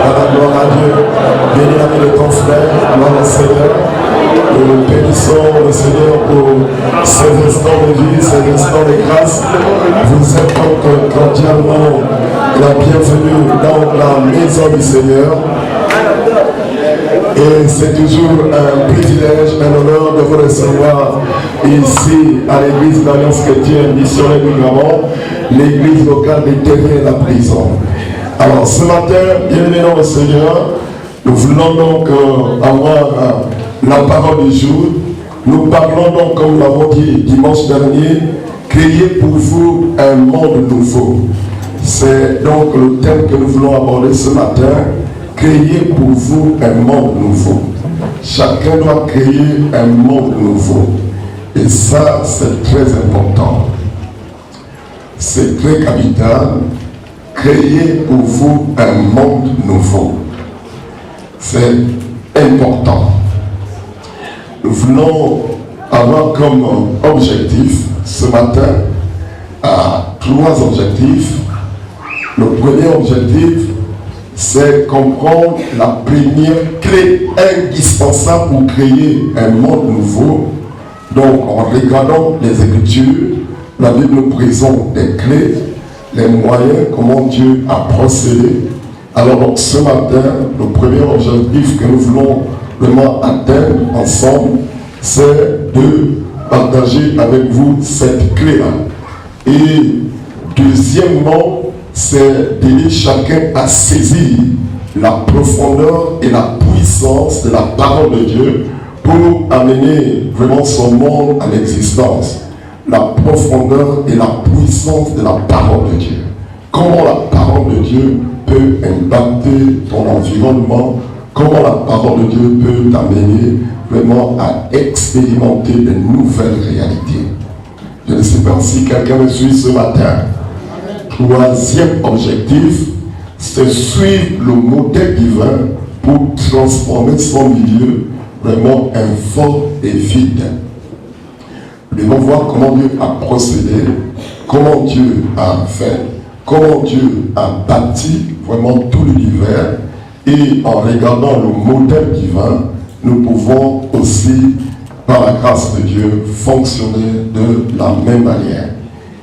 Gloire à Dieu. Bénis la vie de ton frère, gloire au Seigneur. Nous bénissons le Seigneur pour ces instants de vie, ces instants de grâce. Vous êtes donc cordialement la bienvenue dans la maison du Seigneur. Et c'est toujours un privilège, un honneur de vous recevoir ici à l'église d'Alliance chrétienne missionnaire du Gabon, l'église locale des Terriers la prison. Alors ce matin, bienvenue dans le Seigneur. Nous voulons donc avoir la parole du jour. Nous parlons donc, comme nous l'avons dit dimanche dernier, créer pour vous un monde nouveau. C'est donc le thème que nous voulons aborder ce matin. Créer pour vous un monde nouveau. Chacun doit créer un monde nouveau. Et ça, c'est très important. C'est très capital. Créer pour vous un monde nouveau. C'est important. Nous voulons avoir comme objectif ce matin 3 objectifs. Le premier objectif, c'est comprendre la première clé indispensable pour créer un monde nouveau. Donc, en regardant les Écritures, la Bible nous présente des clés, les moyens, comment Dieu a procédé. Alors, donc, ce matin, le premier objectif que nous voulons vraiment atteindre ensemble, c'est de partager avec vous cette clé-là. Et deuxièmement, c'est d'aider chacun à saisir la profondeur et la puissance de la parole de Dieu pour amener vraiment son monde à l'existence. La profondeur et la puissance de la parole de Dieu. Comment la parole de Dieu peut impacter ton environnement, comment la parole de Dieu peut t'amener vraiment à expérimenter de nouvelles réalités. Je ne sais pas si quelqu'un me suit ce matin. Troisième objectif, c'est suivre le modèle divin pour transformer son milieu vraiment informe et vide. Nous devons voir comment Dieu a procédé, comment Dieu a fait, comment Dieu a bâti vraiment tout l'univers. Et en regardant le modèle divin, nous pouvons aussi, par la grâce de Dieu, fonctionner de la même manière.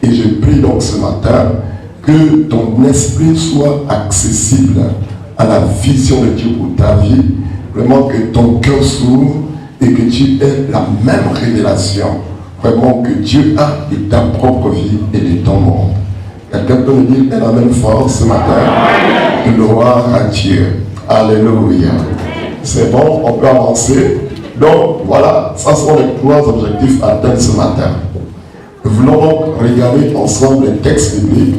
Et je prie donc ce matin que ton esprit soit accessible à la vision de Dieu pour ta vie, vraiment que ton cœur s'ouvre et que tu aies la même révélation, vraiment que Dieu a de ta propre vie et de ton monde. Quelqu'un peut me dire un amen fort ce matin? Gloire à Dieu. Alléluia. C'est bon, on peut avancer. Donc voilà, ça sont les 3 objectifs atteints ce matin. Nous voulons donc regarder ensemble les textes bibliques.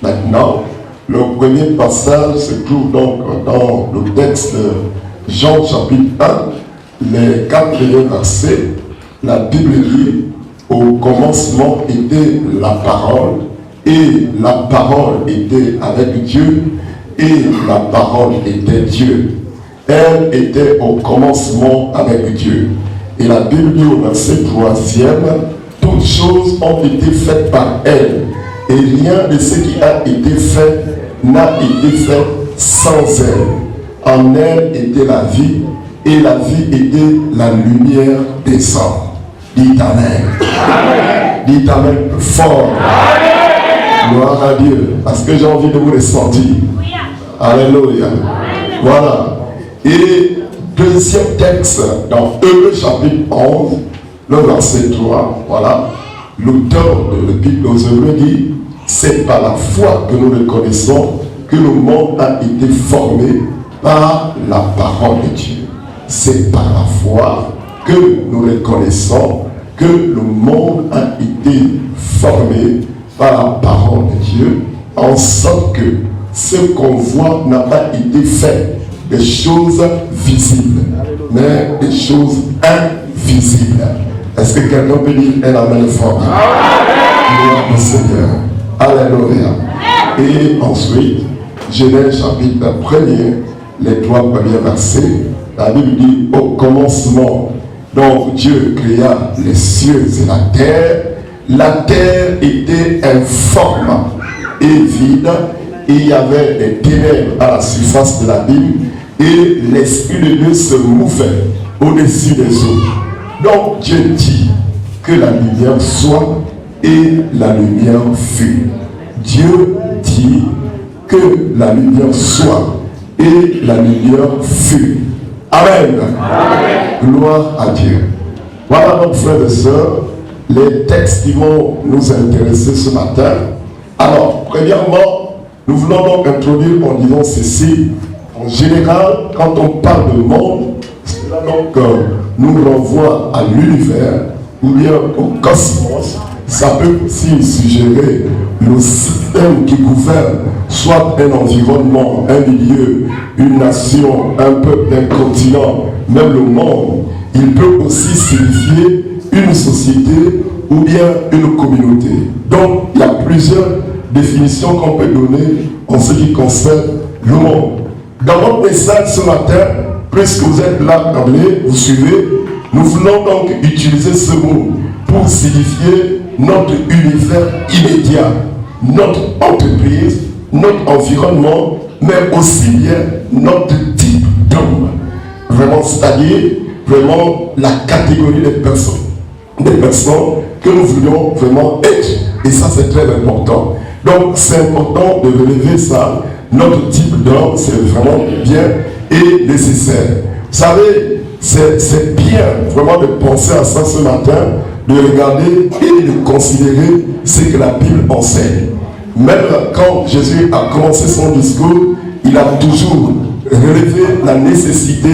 Maintenant, le premier passage se trouve donc dans le texte de Jean chapitre 1, les 4 premiers versets. La Bible dit, au commencement était la parole, et la parole était avec Dieu, et la parole était Dieu. Elle était au commencement avec Dieu. Et la Bible dit au verset 3e, toutes choses ont été faites par elle. Et rien de ce qui a été fait n'a été fait sans elle. En elle était la vie, et la vie était la lumière des hommes. Dites Amen. Dites Amen fort. Amen. Gloire à Dieu. Parce que j'ai envie de vous ressentir. Alléluia. Voilà. Et deuxième texte, dans Hébreux chapitre 11, le verset 3, voilà. L'auteur de l'Épître aux Hébreux dit, c'est par la foi que nous reconnaissons que le monde a été formé par la parole de Dieu. C'est par la foi que nous reconnaissons que le monde a été formé par la parole de Dieu, en sorte que ce qu'on voit n'a pas été fait des choses visibles, mais des choses invisibles. Est-ce que quelqu'un peut dire un amen fort? Gloire au Seigneur. Alléluia. Et ensuite, Genèse chapitre 1er, les 3 premiers versets, la Bible dit, au commencement, donc Dieu créa les cieux et la terre. La terre était informe et vide, et il y avait des ténèbres à la surface de l'abîme, et l'Esprit de Dieu se mouvait au-dessus des eaux. Donc Dieu dit que la lumière soit, et la lumière fut. Dieu dit que la lumière soit, et la lumière fut. Amen. Amen. Gloire à Dieu. Voilà donc, frères et sœurs, les textes qui vont nous intéresser ce matin. Alors, premièrement, nous voulons donc introduire en disant ceci. En général, quand on parle de monde, cela donc nous renvoie à l'univers ou bien au cosmos. Ça peut aussi suggérer le système qui gouverne soit un environnement, un milieu, une nation, un peuple, un continent, même le monde. Il peut aussi signifier une société ou bien une communauté. Donc, il y a plusieurs définitions qu'on peut donner en ce qui concerne le monde. Dans notre message ce matin, puisque vous êtes là d'emblée, vous suivez, nous voulons donc utiliser ce mot pour signifier notre univers immédiat, notre entreprise, notre environnement, mais aussi bien notre type d'homme. Vraiment, c'est-à-dire vraiment la catégorie des personnes que nous voulions vraiment être. Et ça, c'est très important. Donc, c'est important de relever ça. Notre type d'homme, c'est vraiment bien et nécessaire. Vous savez, c'est bien vraiment de penser à ça ce matin, de regarder et de considérer ce que la Bible enseigne. Même quand Jésus a commencé son discours, il a toujours relevé la nécessité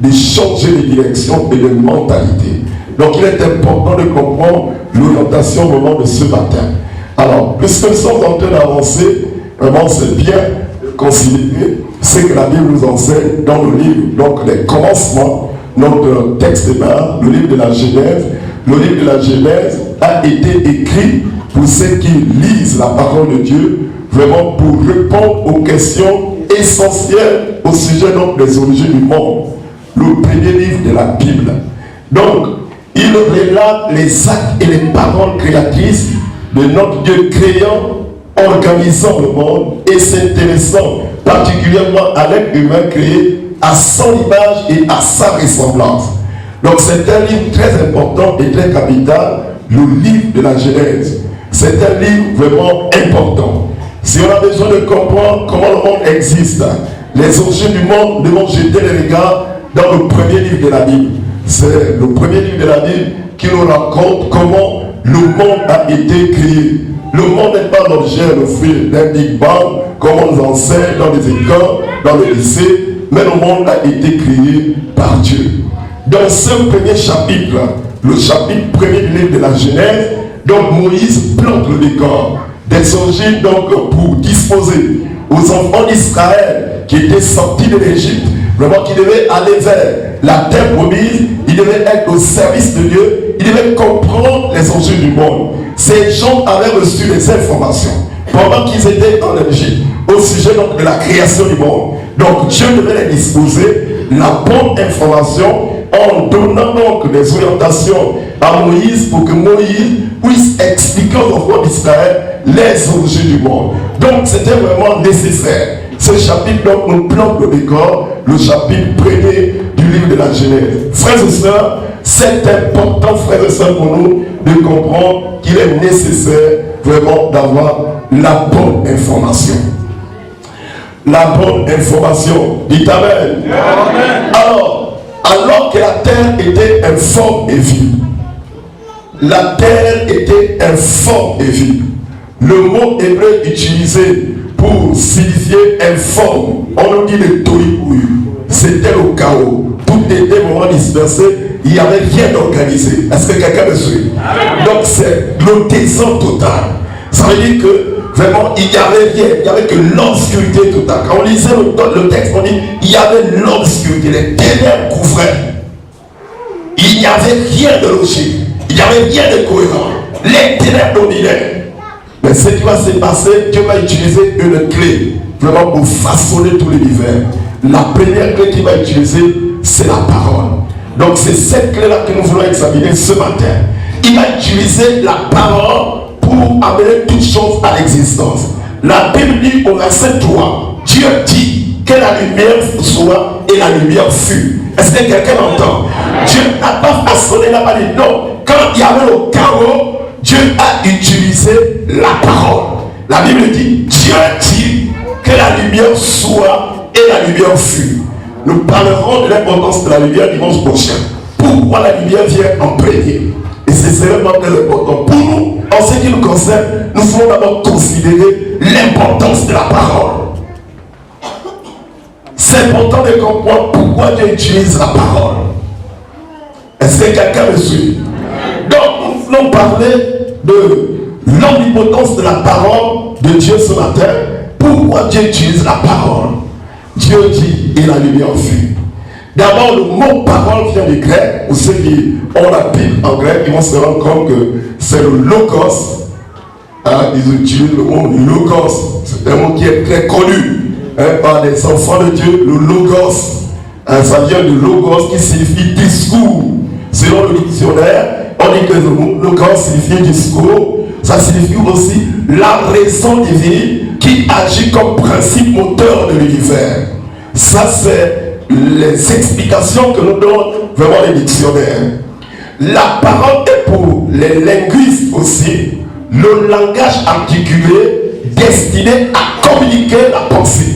de changer de direction et de mentalité. Donc il est important de comprendre l'orientation au moment de ce matin. Alors, puisque nous sommes en train d'avancer, vraiment c'est bien de considérer ce que la Bible nous enseigne dans le livre, donc les commencements, notre texte de base, le livre de la Genèse. Le livre de la Genèse a été écrit pour ceux qui lisent la parole de Dieu, vraiment pour répondre aux questions essentielles au sujet donc des origines du monde. Le premier livre de la Bible. Donc, il relate les actes et les paroles créatrices de notre Dieu créant, organisant le monde et s'intéressant particulièrement à l'être humain créé à son image et à sa ressemblance. Donc c'est un livre très important et très capital, le livre de la Genèse. C'est un livre vraiment important. Si on a besoin de comprendre comment le monde existe, les origines du monde, nous devons jeter les regards dans le premier livre de la Bible. C'est le premier livre de la Bible qui nous raconte comment le monde a été créé. Le monde n'est pas l'objet, le fruit d'un Big Bang, comme on nous enseigne dans les écoles, dans les lycées, mais le monde a été créé par Dieu. Dans ce premier chapitre, le chapitre premier du livre de la Genèse, donc Moïse plante le décor des origines donc pour disposer aux enfants d'Israël qui étaient sortis de l'Égypte, vraiment qui devaient aller vers la terre promise, ils devaient être au service de Dieu, ils devaient comprendre les origines du monde. Ces gens avaient reçu des informations pendant qu'ils étaient en Égypte au sujet donc de la création du monde. Donc Dieu devait les disposer la bonne information en donnant donc des orientations à Moïse pour que Moïse puisse expliquer aux enfants d'Israël les origines du monde. Donc c'était vraiment nécessaire. Ce chapitre donc nous plante le décor, le chapitre premier du livre de la Genèse. Frères et sœurs, c'est important, frères et sœurs, pour nous de comprendre qu'il est nécessaire vraiment d'avoir la bonne information. La bonne information. Dites Amen. Amen. Alors que la terre était informe et vive, la terre était informe et vive. Le mot hébreu utilisé pour signifier informe, on nous dit le tohu-bohu. C'était le chaos. Tout était vraiment dispersé. Il n'y avait rien d'organisé. Est-ce que quelqu'un me suit? Donc c'est le désordre total. Ça veut dire que vraiment il n'y avait rien. Il n'y avait que l'obscurité totale. Quand on lisait le texte, on dit il y avait l'obscurité. Les ténèbres couvraient. Il n'y avait rien de logique. Il n'y avait rien de cohérent. Les ténèbres dominaient. Mais ce qui va se passer, Dieu va utiliser une clé vraiment pour façonner tout l'univers. La première clé qu'il va utiliser, c'est la parole. Donc c'est cette clé-là que nous voulons examiner ce matin. Il va utiliser la parole pour amener toutes choses à l'existence. La Bible dit au verset 3, Dieu dit que la lumière soit et la lumière fut. Est-ce que quelqu'un entend? Dieu n'a pas façonné la parole. Non, quand il y avait le chaos, Dieu a utilisé la parole. La Bible dit, Dieu dit que la lumière soit et la lumière fut. Nous parlerons de l'importance de la lumière dimanche prochain. Pourquoi la lumière vient en premier? Et c'est vraiment très important. Pour nous, en ce qui nous concerne, nous devons d'abord considérer l'importance de la parole. C'est important de comprendre pourquoi Dieu utilise la parole. Est-ce que quelqu'un me suit? Donc, nous voulons parler de l'omnipotence de la parole de Dieu ce matin. Pourquoi Dieu utilise la parole? Dieu dit, et la lumière fut. D'abord, le mot parole vient du grec. Ou ceux qui ont la Bible en grec, ils vont se rendre compte que c'est le logos. Ils utilisent le mot logos. C'est un mot qui est très connu par les enfants de Dieu. Le logos, ça vient du logos qui signifie discours. Selon le dictionnaire, on dit que le mot logos signifie discours. Ça signifie aussi la raison divine qui agit comme principe moteur de l'univers. Ça, c'est les explications que nous donnent vraiment les dictionnaires. La parole est pour les linguistes aussi le langage articulé destiné à communiquer la pensée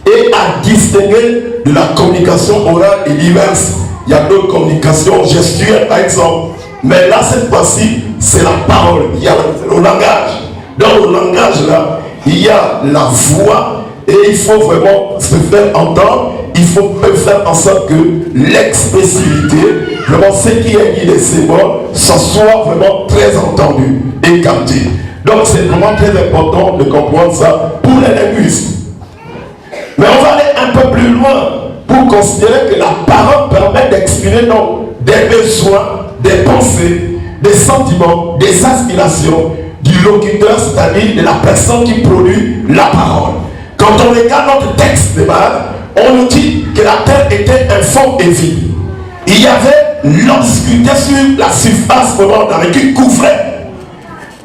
et à distinguer de la communication orale et diverse. Il y a d'autres communications gestuelles par exemple, mais là cette fois-ci c'est la parole, il y a le langage. Dans le langage là, il y a la voix et il faut vraiment se faire entendre. Il faut faire en sorte que l'expressivité, vraiment ce qui est dit de ces mots, ça soit vraiment très entendu et capté. Donc c'est vraiment très important de comprendre ça pour les linguistes. Mais on va aller un peu plus loin pour considérer que la parole permet d'exprimer des besoins, des pensées, des sentiments, des aspirations du locuteur, c'est-à-dire de la personne qui produit la parole. Quand on regarde notre texte de base, on nous dit que la terre était informe et vide. Il y avait l'obscurité sur la surface dans qui couvrait.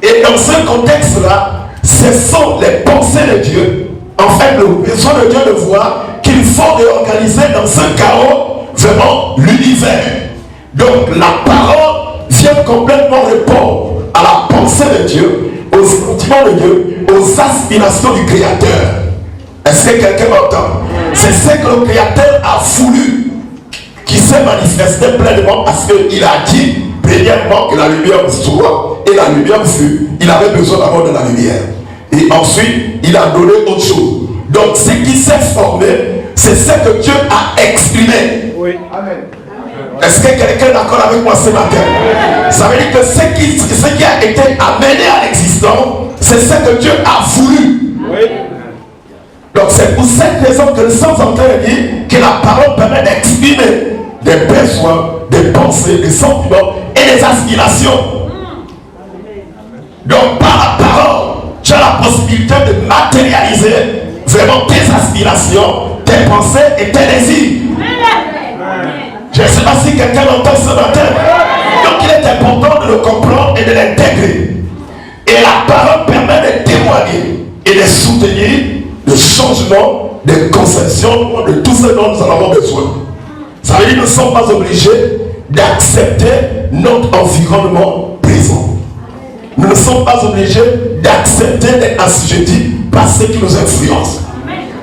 Et dans ce contexte-là, ce sont les pensées de Dieu. En fait, le besoin de Dieu de voir qu'il faut réorganiser dans ce chaos vraiment l'univers. Donc la parole vient complètement répondre à la pensée de Dieu, aux sentiments de Dieu, aux aspirations du Créateur. Est-ce que quelqu'un m'entend? C'est ce que le Créateur a voulu, qui s'est manifesté pleinement parce qu'il a dit, premièrement, que la lumière soit et la lumière fut. Il avait besoin d'abord de la lumière. Et ensuite, il a donné autre chose. Donc, ce qui s'est formé, c'est ce que Dieu a exprimé. Oui, amen. Est-ce que quelqu'un est d'accord avec moi ce matin? Ça veut dire que ce qui a été amené à l'existence, c'est ce que Dieu a voulu. Oui. Donc c'est pour cette raison que nous sommes en train de dire que la parole permet d'exprimer des besoins, des pensées, des sentiments et des aspirations. Donc par la parole, tu as la possibilité de matérialiser vraiment tes aspirations, tes pensées et tes désirs. Je ne sais pas si quelqu'un entend ce matin. Donc il est important de le comprendre et de l'intégrer. Et la parole permet de témoigner et de soutenir le changement de conception de tout ce dont nous en avons besoin. Ça veut dire que nous ne sommes pas obligés d'accepter notre environnement présent. Nous ne sommes pas obligés d'accepter d'être assujettis par ce qui nous influence.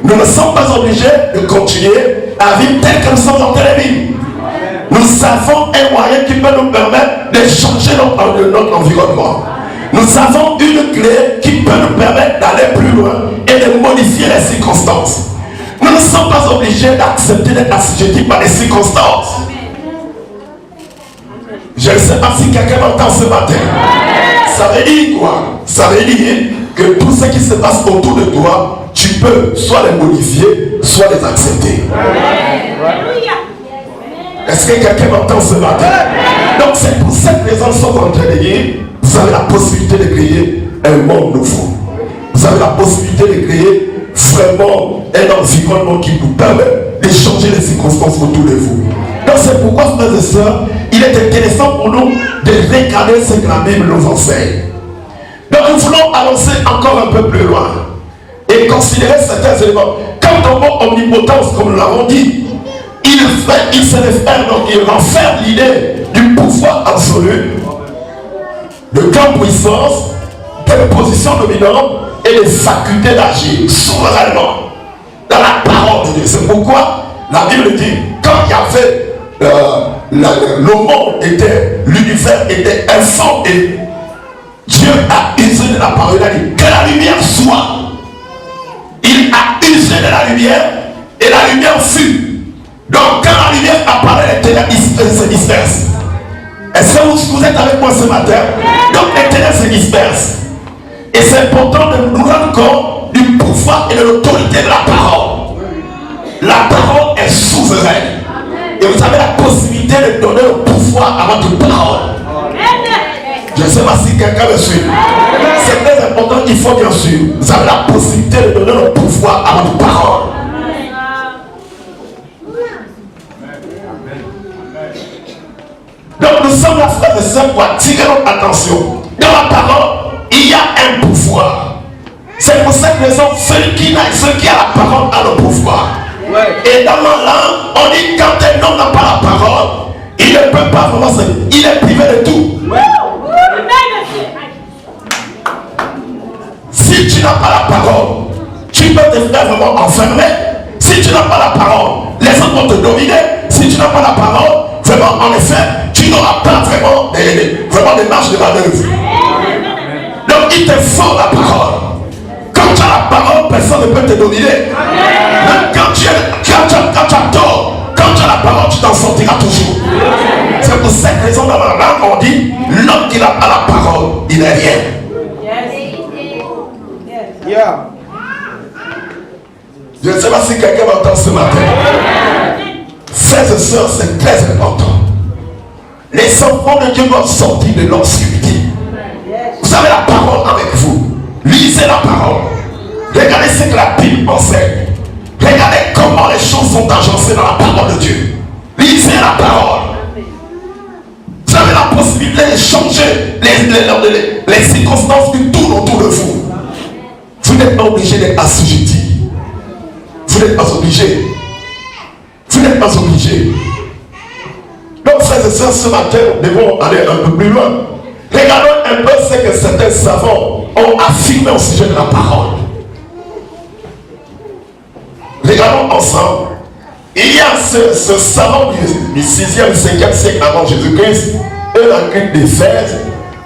Nous ne sommes pas obligés de continuer à vivre tel que nous sommes en train de vivre. Nous avons un moyen qui peut nous permettre de changer notre environnement. Nous avons une clé qui peut nous permettre d'aller plus loin et de modifier les circonstances. Nous ne sommes pas obligés d'accepter d'être assujettis par les circonstances. Je ne sais pas si quelqu'un m'entend ce matin. Ça veut dire quoi? Ça veut dire que tout ce qui se passe autour de toi, tu peux soit les modifier, soit les accepter. Est-ce que quelqu'un m'entend ce matin? Donc c'est pour cette raison que nous sommes en train de dire, vous avez la possibilité de créer un monde nouveau. Vous avez la possibilité de créer vraiment un environnement qui vous permet de changer les circonstances autour de vous. Donc c'est pourquoi, frères et sœurs, il est intéressant pour nous de regarder ce que la Bible nous enseigne. Donc nous voulons avancer encore un peu plus loin. et considérer certains éléments. Quant au mot omnipotence, comme nous l'avons dit, il se réfère, donc il renferme l'idée du pouvoir absolu, de grande puissance, de position dominante et de faculté d'agir souverainement dans la parole de Dieu. C'est pourquoi la Bible dit, quand il y avait le monde était, l'univers était informe et Dieu a usé de la parole, il a dit que la lumière soit. Il a usé de la lumière et la lumière fut. Donc quand la lumière apparaît, les ténèbres se dispersent. Est-ce que vous êtes avec moi ce matin? Donc les ténèbres se dispersent. Et c'est important de nous rendre compte du pouvoir et de l'autorité de la parole. La parole est souveraine. Et vous avez la possibilité de donner le pouvoir à votre parole. Je ne sais pas si quelqu'un me suit. C'est très important, il faut bien sûr. Vous avez la possibilité de donner le pouvoir à votre parole. Donc nous sommes là, frères et sœurs, pour attirer notre attention. Dans la parole, il y a un pouvoir. C'est pour cette raison, celui qui a la parole a le pouvoir. Et dans ma langue, on dit quand un homme n'a pas la parole, il ne peut pas vraiment se... Il est privé de tout. Si tu n'as pas la parole, tu peux te faire vraiment enfermer. Si tu n'as pas la parole, les autres vont te dominer. Si tu n'as pas la parole, vraiment, en effet, tu n'auras pas vraiment des marges de manœuvre. Donc il te faut la parole. Quand tu as la parole, personne ne peut te dominer. Même quand tu as tort, quand tu as la parole, tu t'en sortiras toujours. C'est pour cette raison dans la langue, on dit l'homme qui n'a pas la parole, il n'est rien. Je ne sais pas si quelqu'un m'entend ce matin. Frères et sœurs, c'est très important. Les enfants de Dieu doivent sortir de l'obscurité. Vous avez la parole avec vous. Lisez la parole. Regardez ce que la Bible enseigne. Regardez comment les choses sont agencées dans la parole de Dieu. Lisez la parole. Vous avez la possibilité de changer les circonstances qui tournent autour de vous. Vous n'êtes pas obligé d'être assujetti. Vous n'êtes pas obligé. Vous n'êtes pas obligé. Donc, frères et sœurs, ce matin, nous devons aller un peu plus loin. Regardons un peu ce que certains savants ont affirmé au sujet de la parole. Regardons ensemble. Il y a ce savant du 6e, 5e siècle avant Jésus-Christ, Eutyche d'Éphèse,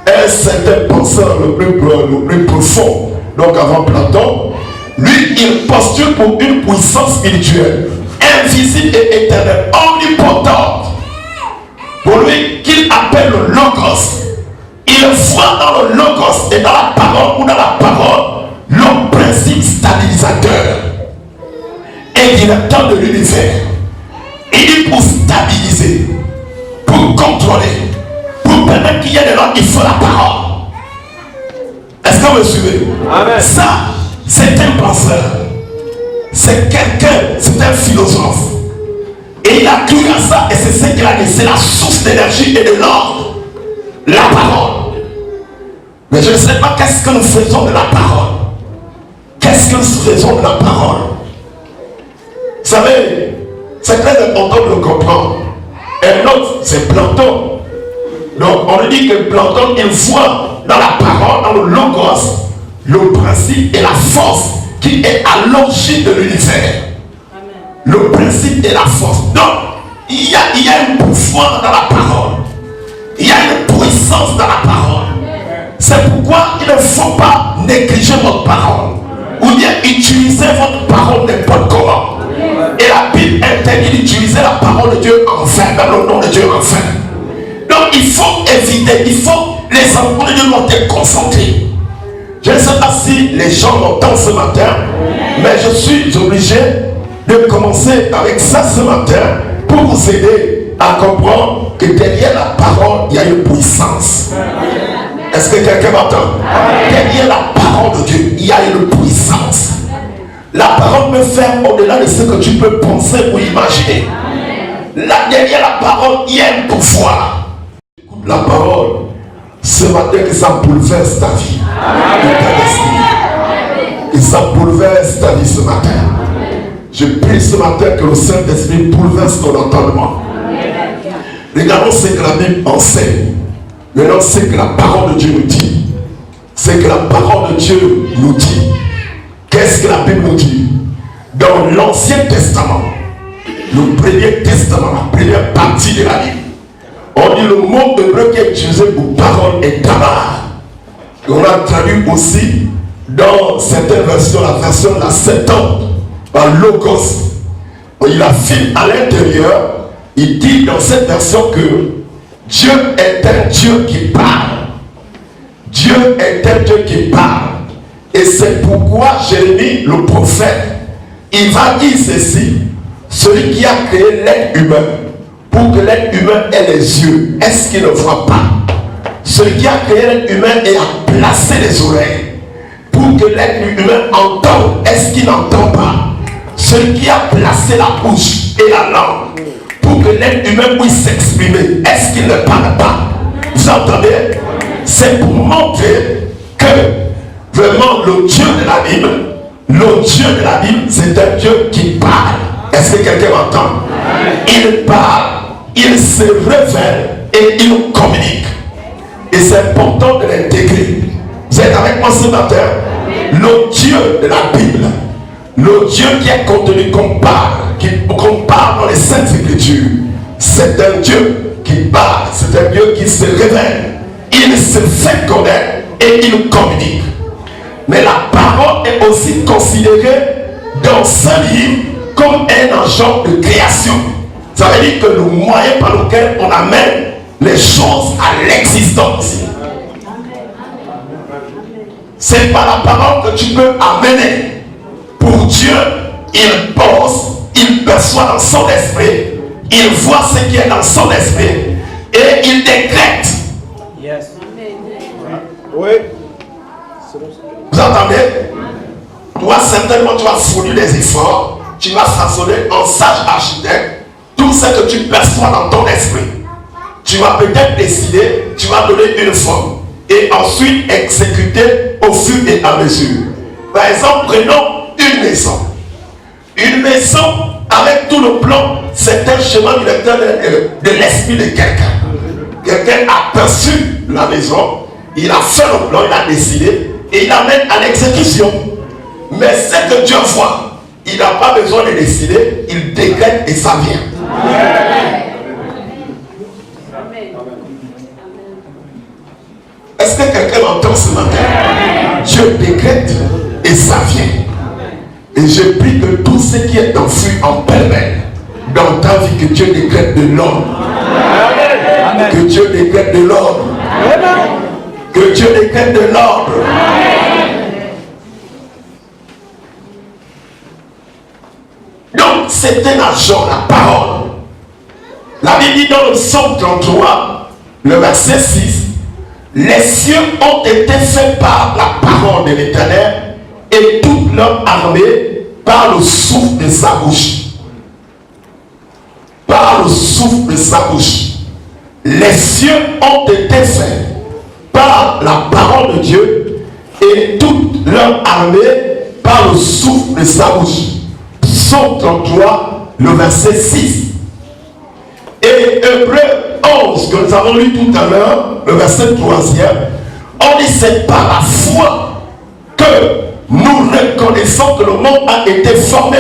un certain penseur le plus profond, donc avant Platon. Lui, il postule pour une puissance spirituelle, invisible et éternelle, omnipotente. Pour lui, qu'il appelle le Logos. Il voit dans le Logos et dans la parole ou dans la parole le principe stabilisateur et directeur de l'univers. Il dit pour stabiliser, pour contrôler, pour permettre qu'il y ait de l'ordre, il faut la parole. Est-ce que vous me suivez? Amen. Ça, c'est un penseur. C'est quelqu'un, c'est un philosophe. Et il a cru à ça et c'est ce qu'il a dit. C'est la source d'énergie et de l'ordre. La parole. Mais je ne sais pas qu'est-ce que nous faisons de la parole. Qu'est-ce que nous faisons de la parole? Vous savez, c'est très important de le comprendre. Un autre, c'est Platon. Donc on nous dit que Platon, il voit dans la parole, dans le logos, le principe et la force qui est à l'origine de l'univers. Le principe et la force. Donc, il y a un pouvoir dans la parole. Il y a une puissance dans la parole. C'est pourquoi il ne faut pas négliger votre parole. Ou bien utiliser votre parole n'importe comment. Et la Bible interdit d'utiliser la parole de Dieu en vain, même le nom de Dieu en vain. Donc il faut éviter, les enfants de Dieu doivent être concentrés. Je ne sais pas si les gens m'entendent ce matin, mais je suis obligé de commencer avec ça ce matin pour vous aider à comprendre que derrière la parole, il y a une puissance. Est-ce que quelqu'un m'entend? Derrière la parole de Dieu, il y a une puissance. La parole peut faire au-delà de ce que tu peux penser ou imaginer. Là, derrière la parole, il y a un pouvoir. Écoute la parole. Ce matin, que ça bouleverse ta vie. Et ta destinée. Que ça bouleverse ta vie ce matin. Je prie ce matin que le Saint-Esprit bouleverse ton entendement. Regardons ce que la Bible enseigne. Maintenant, c'est que la parole de Dieu nous dit. C'est que la parole de Dieu nous dit. Qu'est-ce que la Bible nous dit? Dans l'Ancien Testament, le premier testament, la première partie de la Bible, on dit le mot hébreu qui est utilisé pour parole est tabar. Et on a traduit aussi dans certaines versions, la version de la Septante, par logos. Il affirme à l'intérieur, il dit dans cette version que Dieu est un Dieu qui parle. Dieu est un Dieu qui parle. Et c'est pourquoi Jérémie, le prophète, il va dire ceci: celui qui a créé l'être humain, pour que l'être humain ait les yeux, est-ce qu'il ne voit pas? Celui qui a créé l'être humain et a placé les oreilles, pour que l'être humain entende, est-ce qu'il n'entend pas? Celui qui a placé la bouche et la langue, pour que l'être humain puisse s'exprimer, est-ce qu'il ne parle pas? Vous entendez? C'est pour montrer que vraiment le Dieu de la Bible, c'est un Dieu qui parle. Est-ce que quelqu'un m'entend? Il parle, il se révèle et il communique. Et c'est important de l'intégrer. Vous êtes avec moi ce matin? Le Dieu de la Bible, le Dieu qui est contenu qu'on parle dans les Saintes Écritures, c'est un Dieu qui parle, c'est un Dieu qui se révèle. Il se fait connaître et il communique. Mais la parole est aussi considérée dans ce livre comme un agent de création. Ça veut dire que le moyen par lequel on amène les choses à l'existence. C'est par la parole que tu peux amener. Pour Dieu, il pense, il perçoit dans son esprit, il voit ce qui est dans son esprit et il décrète. Yes. Oui. Vous entendez? Toi, certainement, tu vas fournir des efforts, tu vas façonner en sage architecte tout ce que tu perçois dans ton esprit. Tu vas peut-être décider, tu vas donner une forme et ensuite exécuter au fur et à mesure. Par exemple, prenons une maison. Une maison avec tout le plan, c'est un chemin directeur de l'esprit de quelqu'un. Quelqu'un a perçu la maison, il a fait le plan, il a décidé et il amène à l'exécution. Mais ce que Dieu voit, il n'a pas besoin de décider, il décrète et ça vient. Est-ce que quelqu'un m'entend ce matin? Dieu décrète et ça vient. Et je prie que tout ce qui est enfoui en pêle-mêle dans ta vie, que Dieu décrète de l'ordre. Que Dieu décrète de l'ordre. Que Dieu décrète de l'ordre. Donc c'est un agent, la parole. La Bible dit dans le psaume 33, le verset 6, les cieux ont été faits par la parole de l'Éternel et toute leur armée par le souffle de sa bouche. Par le souffle de sa bouche. Les cieux ont été faits par la parole de Dieu et toute leur armée par le souffle de sa bouche. Psaume 33, le verset 6. Et Hébreu 11, que nous avons lu tout à l'heure, le verset 3e, on dit c'est par la foi que nous reconnaissons que le monde a été formé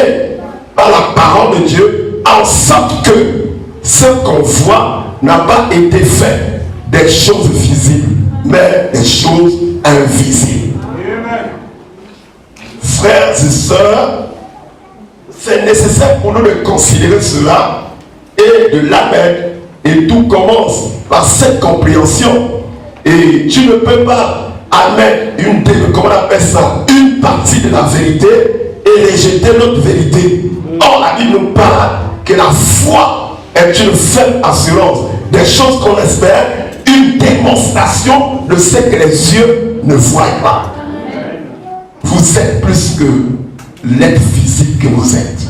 par la parole de Dieu, en sorte que ce qu'on voit n'a pas été fait des choses visibles, mais des choses invisibles. Frères et sœurs, c'est nécessaire pour nous de considérer cela et de l'admettre. Et tout commence par cette compréhension. Et tu ne peux pas admettre comment on appelle ça, une partie de la vérité et rejeter l'autre vérité. Or, la Bible nous parle que la foi est une ferme assurance des choses qu'on espère, une démonstration de ce que les yeux ne voient pas. Vous êtes plus que l'être physique que vous êtes.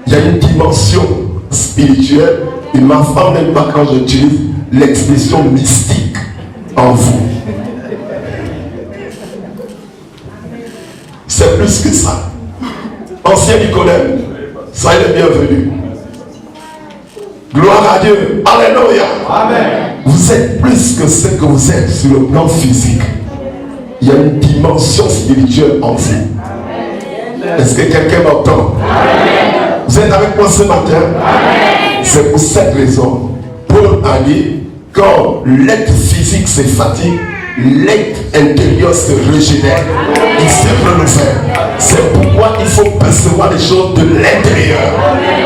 Il y a une dimension spirituelle. Et ma femme n'aime pas quand j'utilise l'expression mystique en vous. C'est c'est plus que ça. Ancien Nicodème, soyez les bienvenus. Gloire à Dieu. Alléluia. Amen. Vous êtes plus que ce que vous êtes sur le plan physique. Il y a une dimension spirituelle en vous. Est-ce que quelqu'un m'entend? Vous êtes avec moi ce matin? C'est pour cette raison, Paul a dit, quand l'être physique se fatigue, l'être intérieur se régénère, il se renouvelle. C'est pourquoi il faut percevoir les choses de l'intérieur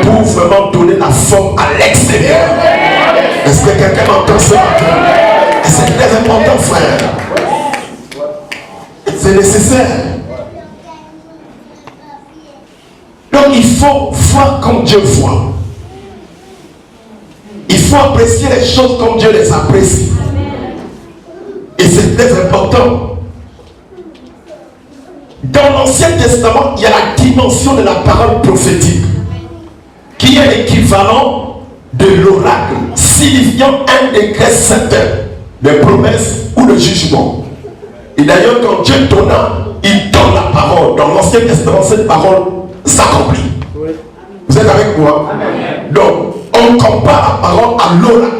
pour vraiment donner la forme à l'extérieur. Est-ce que quelqu'un m'entend ce matin? C'est très important, frère. C'est nécessaire. Donc il faut voir comme Dieu voit. Il faut apprécier les choses comme Dieu les apprécie. Et c'est très important. Dans l'Ancien Testament, il y a la dimension de la parole prophétique, qui est l'équivalent de l'oracle, signifiant un décret certain, des promesses ou de jugement. Et d'ailleurs, quand Dieu donna, il donne la parole. Dans l'Ancien Testament, cette parole s'accomplit. Vous êtes avec moi? Donc, on compare la parole à l'oracle.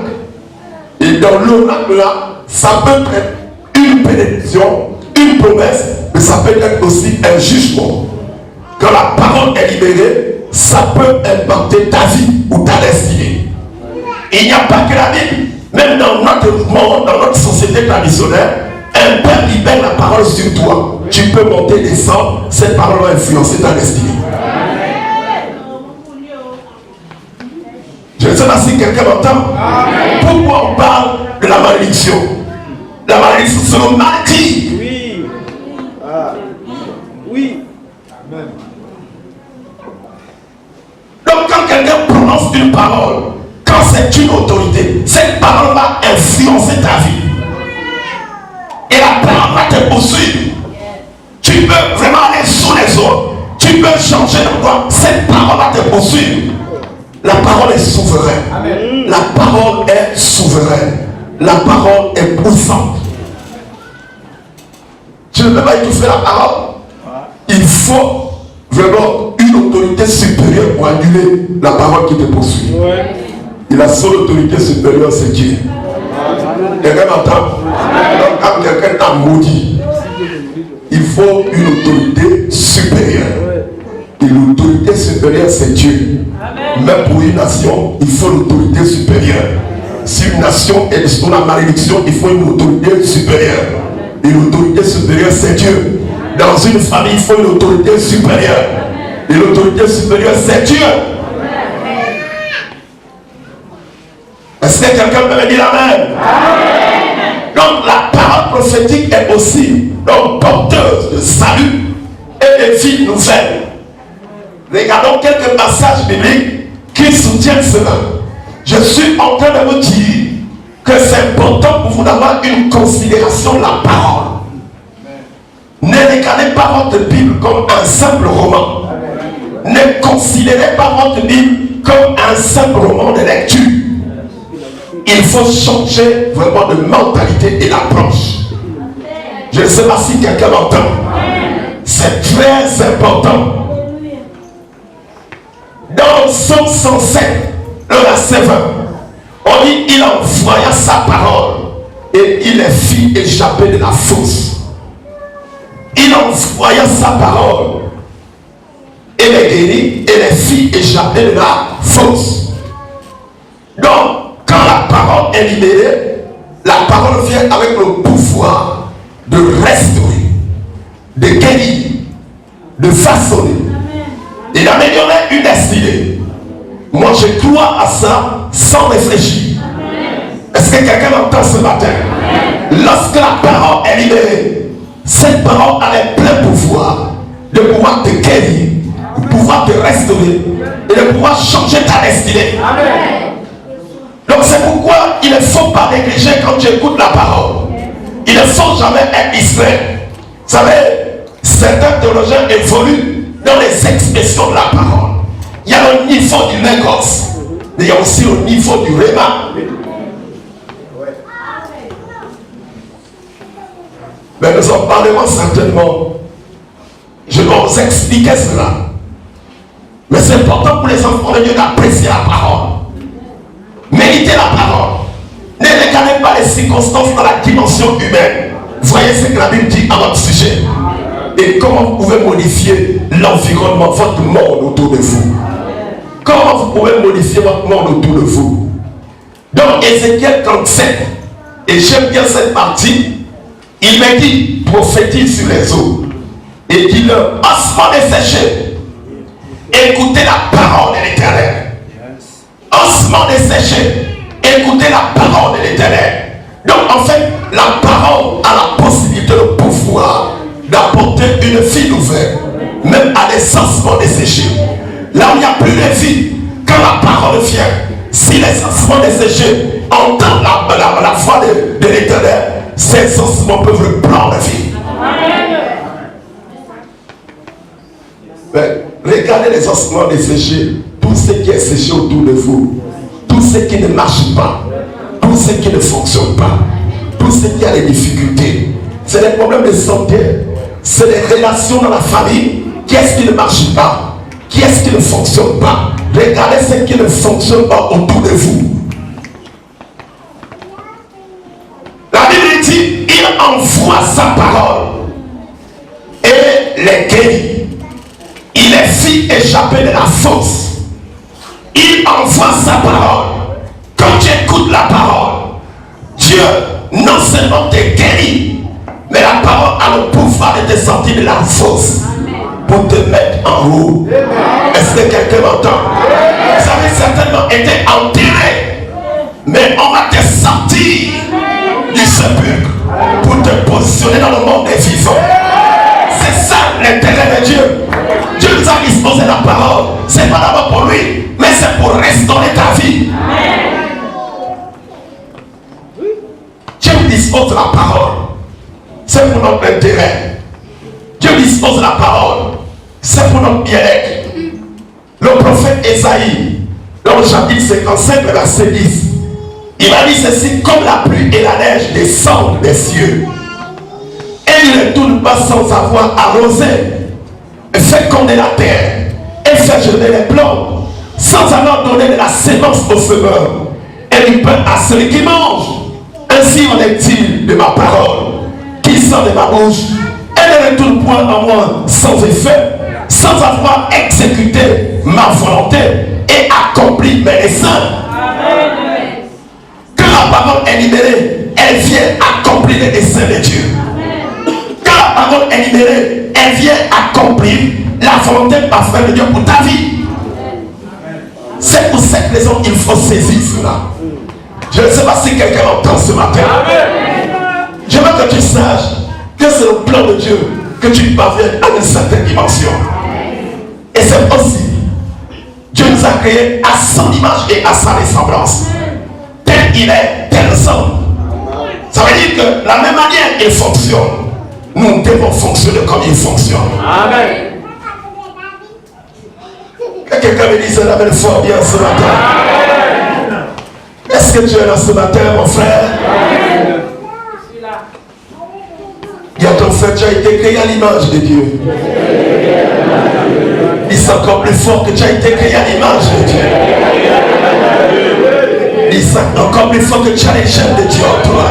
Et dans l'oracle là, ça peut être une bénédiction, une promesse, mais ça peut être aussi un jugement. Quand la parole est libérée, ça peut impacter ta vie ou ta destinée. Il n'y a pas que la Bible. Même dans notre monde, dans notre société traditionnelle, un père libère la parole sur toi. Tu peux monter, descendre, cette parole va influencer ta destinée. Je ne sais pas si quelqu'un m'entend. Pourquoi on parle de la malédiction? La malédiction, c'est une maladie. Oui. Oui. Amen. Donc quand quelqu'un prononce une parole, quand c'est une autorité, cette parole va influencer ta vie. Et la parole va te poursuivre. Tu peux vraiment aller sous les autres. Tu peux changer d'endroit. Cette parole va te poursuivre. La parole est souveraine. Amen. La parole est souveraine. La parole est puissante. Tu ne peux pas étouffer la parole. Il faut vraiment une autorité supérieure pour annuler la parole qui te poursuit. Et la seule autorité supérieure, c'est Dieu. Quelqu'un m'entend? Donc quand quelqu'un t'a maudit, il faut une autorité supérieure. Et l'autorité supérieure, c'est Dieu. Même pour une nation, il faut l'autorité supérieure. Si une nation est sous la malédiction, il faut une autorité supérieure. Et l'autorité supérieure, c'est Dieu. Dans une famille, il faut une autorité supérieure. Et l'autorité supérieure, c'est Dieu. Est-ce que quelqu'un peut me dire Amen? Donc la parole prophétique est aussi donc porteuse de salut et de vie nouvelle. Regardons quelques passages bibliques qui soutiennent cela. Je suis en train de vous dire que c'est important pour vous d'avoir une considération de la parole. Ne regardez pas votre Bible comme un simple roman. Ne considérez pas votre Bible comme un simple roman de lecture. Il faut changer vraiment de mentalité et d'approche. Je ne sais pas si quelqu'un m'entend. C'est très important. Dans Psaume 107, le verset 20, on dit il envoya sa parole et il les fit échapper de la fosse. Il envoya sa parole et les guérit et les fit échapper de la fosse. Donc, quand la parole est libérée, la parole vient avec le pouvoir de restaurer, de guérir, de façonner et d'améliorer une destinée. Moi, je crois à ça sans réfléchir. Est-ce que quelqu'un m'entend ce matin? Lorsque la parole est libérée, cette parole a le plein pouvoir de pouvoir te guérir, de pouvoir te restaurer et de pouvoir changer ta destinée. Amen. Donc c'est pourquoi il ne faut pas négliger quand tu écoutes la parole. Il ne faut jamais être distrait. Vous savez, certains théologiens évoluent dans les expressions de la parole. Il y a le niveau du Logos, mais il y a aussi le niveau du Réma. Mais nous en parlerons certainement Je vais vous expliquer cela. Mais c'est important pour les enfants de Dieu d'apprécier la parole. Méditez la parole. Ne regardez pas les circonstances dans la dimension humaine. Voyez ce que la Bible dit à votre sujet. Et comment vous pouvez modifier l'environnement, votre monde autour de vous. Comment vous pouvez modifier votre monde autour de vous. Dans Ézéchiel 37, et j'aime bien cette partie, il me dit, prophétise sur les eaux. Et dis-leur, ossements desséchés, écoutez la parole de l'Éternel. Ossements desséchés, écoutez la parole de l'Éternel. Donc en fait, la parole a la possibilité, le pouvoir d'apporter une vie nouvelle, même à des ossements desséchés. Là où il n'y a plus de vie, quand la parole vient, si les ossements desséchés entendent la voix de l'Éternel, ces ossements peuvent reprendre vie. Mais regardez les ossements desséchés, tout ce qui est séché autour de vous, tout ce qui ne marche pas, tout ce qui ne fonctionne pas, tout ce qui a des difficultés, c'est des problèmes de santé, c'est des relations dans la famille. Qui est-ce qui ne marche pas? Qui est-ce qui ne fonctionne pas? Regardez ce qui ne fonctionne pas autour de vous. La Bible dit, il envoie sa parole et les guérit. Il les fit échapper de la fosse. Il envoie sa parole. Quand tu écoutes la parole, Dieu non seulement te guérit, mais la parole a le pouvoir de te sortir de la fosse pour te mettre en haut. Est-ce que quelqu'un m'entend? Vous avez certainement été enterré, mais on va te sortir du sépulcre pour te positionner dans le monde des vivants. C'est ça l'intérêt de Dieu. Dieu nous a disposé la parole. C'est pas d'abord pour lui, mais c'est pour restaurer ta vie. Dieu dispose de la parole. C'est pour notre intérêt. Dieu dispose de la parole. C'est pour notre bien-être. Le prophète Esaïe, dans le chapitre 55, verset 10, il a dit ceci: comme la pluie et la neige descendent des cieux, et ne retournent pas sans avoir arrosé, féconder la terre et faire germer les plantes, sans avoir donné de la sémence au semeur et du pain à celui qui mange. Ainsi en est-il de ma parole qui sort de ma bouche et ne retourne point en moi sans effet, sans avoir exécuté ma volonté et accompli mes desseins. Que la parole est libérée, elle vient accomplir les desseins de Dieu. Quand la parole est libérée, elle vient accomplir la volonté parfaite de Dieu pour ta vie. C'est pour cette raison qu'il faut saisir cela. Je ne sais pas si quelqu'un entend ce matin. Je veux que tu saches que c'est le plan de Dieu que tu parviennes à une certaine dimension. Et c'est possible. Dieu nous a créés à son image et à sa ressemblance. Tel il est, tel nous sommes. Ça veut dire que la même manière qu'il fonctionne, nous devons fonctionner comme il fonctionne. Amen. Que quelqu'un me dise la même fois bien ce matin. Amen. Est-ce que tu es là ce matin, mon frère? Amen. Il y a ton frère, tu as été créé à l'image de Dieu. Il c'est encore plus fort que tu as été créé à l'image de Dieu. Il c'est encore plus fort que tu as les chaînes de Dieu en toi.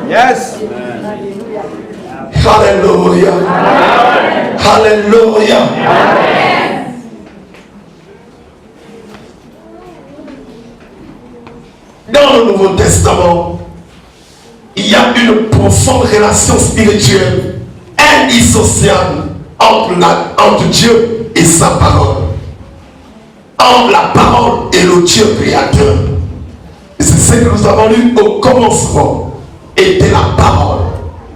Yes. Alléluia. Alléluia. Dans le Nouveau Testament, il y a une profonde relation spirituelle indissociable entre Dieu et sa parole. Entre la parole et le Dieu créateur. Et c'est ce que nous avons lu au commencement. Était la parole.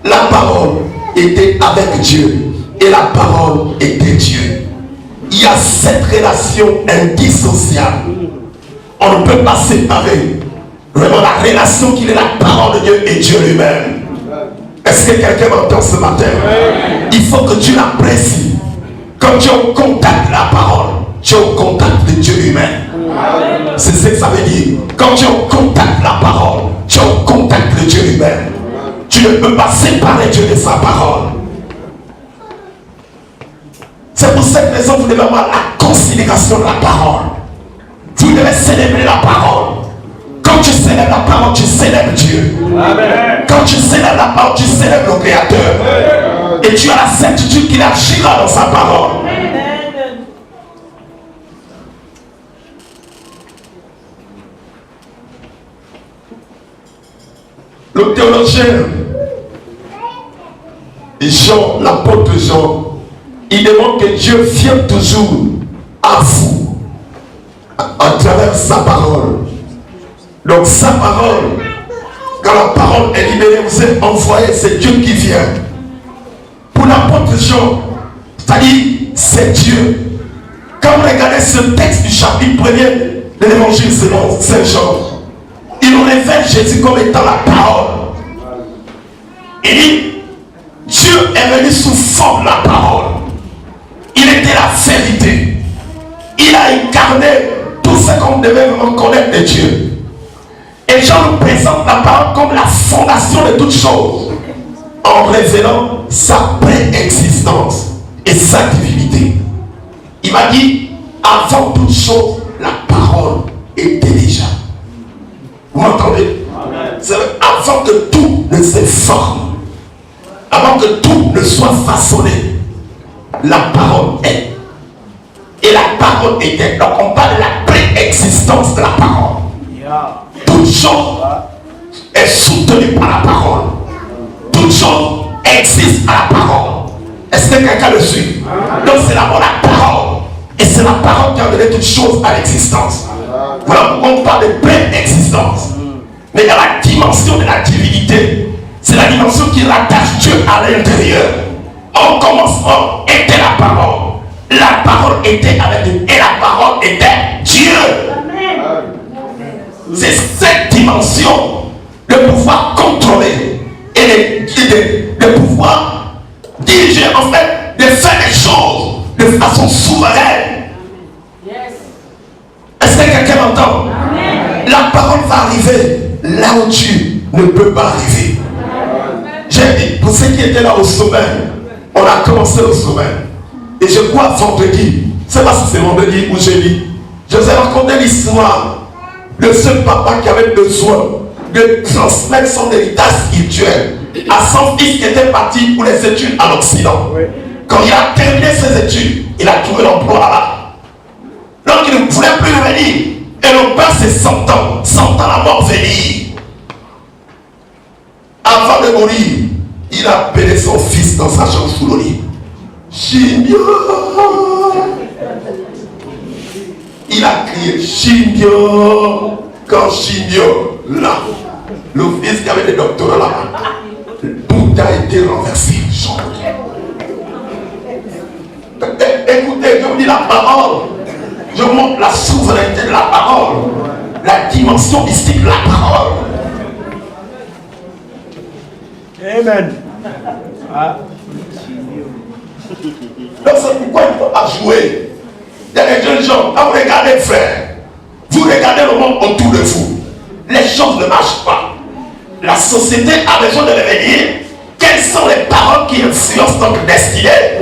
La parole était avec Dieu. Et la parole était Dieu. Il y a cette relation indissociable. On ne peut pas séparer vraiment la relation qu'il est la parole de Dieu et Dieu lui-même. Est-ce que quelqu'un m'entend ce matin? Il faut que tu l'apprécies. Quand tu es au contact de la parole, tu es au contact de Dieu lui-même. C'est ce que ça veut dire. Quand tu es au contact de la parole, tu es au contact de Dieu lui-même. Tu ne peux pas séparer Dieu de sa parole. C'est pour cette raison que vous devez avoir la considération de la parole. Vous devez célébrer la parole. Quand tu célèbres la parole, tu célèbres Dieu. Amen. Quand tu célèbres la parole, tu célèbres le Créateur. Amen. Et tu as la certitude qu'il agira dans sa parole. Amen. Le théologien Jean, l'apôtre Jean, il demande que Dieu vienne toujours à vous à travers sa parole. Donc sa parole, quand la parole est libérée, vous êtes envoyé, c'est Dieu qui vient. Pour l'apôtre Jean, c'est-à-dire c'est Dieu. Quand vous regardez ce texte du chapitre 1er de l'évangile selon Saint Jean, il nous révèle Jésus comme étant la parole. Il dit, Dieu est venu sous forme de la parole. Il était la vérité. Il a incarné tout ce qu'on devait vraiment connaître de Dieu. Et Jean nous présente la parole comme la fondation de toutes choses, en révélant sa préexistence et sa divinité. Il m'a dit, avant toute chose, la parole était déjà. Vous m'entendez? C'est avant que tout ne se forme, avant que tout ne soit façonné, la parole est. Et la parole était. Donc on parle de la préexistence de la parole. Toute chose est soutenue par la parole. Toute chose existe à la parole. Est-ce que quelqu'un le suit? Donc c'est d'abord la parole. Et c'est la parole qui a donné toute chose à l'existence. Voilà pourquoi on parle de préexistence. Mais il y a la dimension de la divinité. C'est la dimension qui rattache Dieu à l'intérieur. Au commencement était la parole. La parole était avec Dieu. Et la parole était Dieu. C'est cette dimension de pouvoir contrôler et de pouvoir diriger, en fait, de faire les choses de façon souveraine. Est-ce que quelqu'un m'entend? La parole va arriver là où tu ne peux pas arriver. J'ai dit, pour ceux qui étaient là au sommet, on a commencé au sommet. Et je crois vendredi, je ne sais pas si c'est vendredi ou jeudi, je vous ai raconté l'histoire de ce papa qui avait besoin de transmettre son héritage spirituel à son fils qui était parti pour les études à l'Occident. Quand il a terminé ses études, il a trouvé l'emploi là. Donc il ne voulait plus revenir. Et le père c'est 100 ans la mort venir. Avant de mourir, il a appelé son fils dans sa chambre sous le lit. Chimbio. Il a crié Chimbio. Quand Chimbio, là, le fils qui avait des doctorats là-bas, tout a été renversé. Écoutez, je vous dis la parole. Je vous montre la souveraineté de la parole. La dimension mystique de la parole. Amen. Donc c'est pourquoi il ne faut pas jouer. Il y a des jeunes gens, quand vous regardez frère, vous regardez le monde autour de vous, les choses ne marchent pas. La société a besoin de revenir. Quelles sont les paroles qui influencent notre destinée?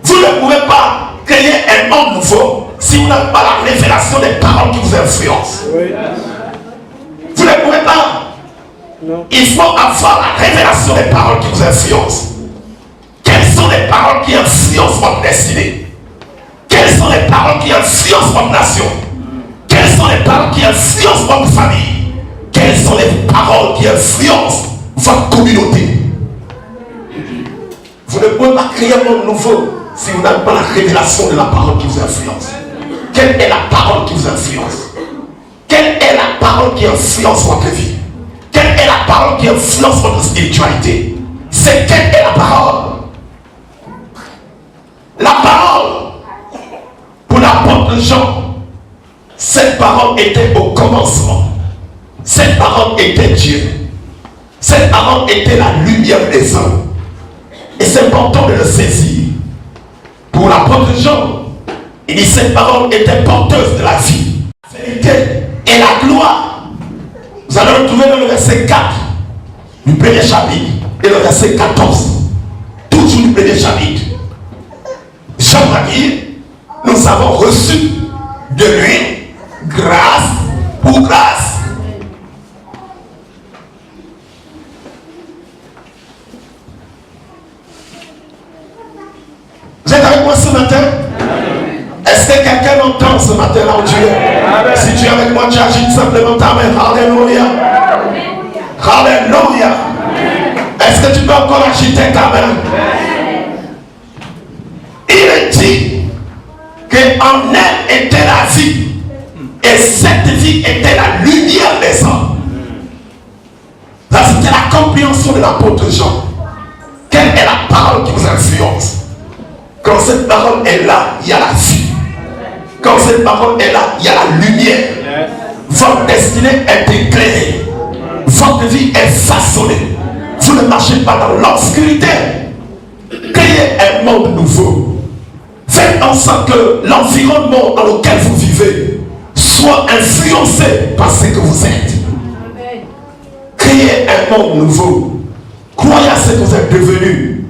Vous ne pouvez pas créer un monde nouveau si vous n'avez pas la révélation des paroles qui vous influencent. Vous ne pouvez pas. Non. Il faut avoir la révélation des paroles qui vous influencent. Quelles sont les paroles qui influencent votre destinée? Quelles sont les paroles qui influencent votre nation? Quelles sont les paroles qui influencent votre famille? Quelles sont les paroles qui influencent votre communauté? Vous ne pouvez pas créer un monde nouveau si vous n'avez pas la révélation de la parole qui vous influence. Quelle est la parole qui vous influence? Quelle est la parole qui influence votre vie? Quelle est la parole qui influence votre spiritualité? C'est quelle est la parole? La parole, pour l'apôtre Jean, cette parole était au commencement. Cette parole était Dieu. Cette parole était la lumière des hommes. Et c'est important de le saisir. Pour l'apôtre Jean, il dit cette parole était porteuse de la vie, la vérité et la gloire. Vous allez retrouver dans le verset 4 du premier chapitre et le verset 14. Toujours du premier chapitre. c'est-à-dire, nous avons reçu de lui grâce pour grâce. Vous êtes avec moi ce matin? Est-ce que quelqu'un entend ce matin là où tu es? Si tu es avec moi, tu agites simplement ta main. Alléluia. Alléluia. Est-ce que tu peux encore agiter ta main? Il est dit qu'en elle était la vie, et cette vie était la lumière des hommes. Ça, c'était la compréhension de l'apôtre Jean. Quelle est la parole qui vous influence? Quand cette parole est là, il y a la vie. Quand cette parole est là, il y a la lumière. Votre destinée est éclairée. Votre vie est façonnée. Vous ne marchez pas dans l'obscurité. Créez un monde nouveau. Faites en sorte que l'environnement dans lequel vous vivez soit influencé par ce que vous êtes. Créez un monde nouveau. Croyez à ce que vous êtes devenu.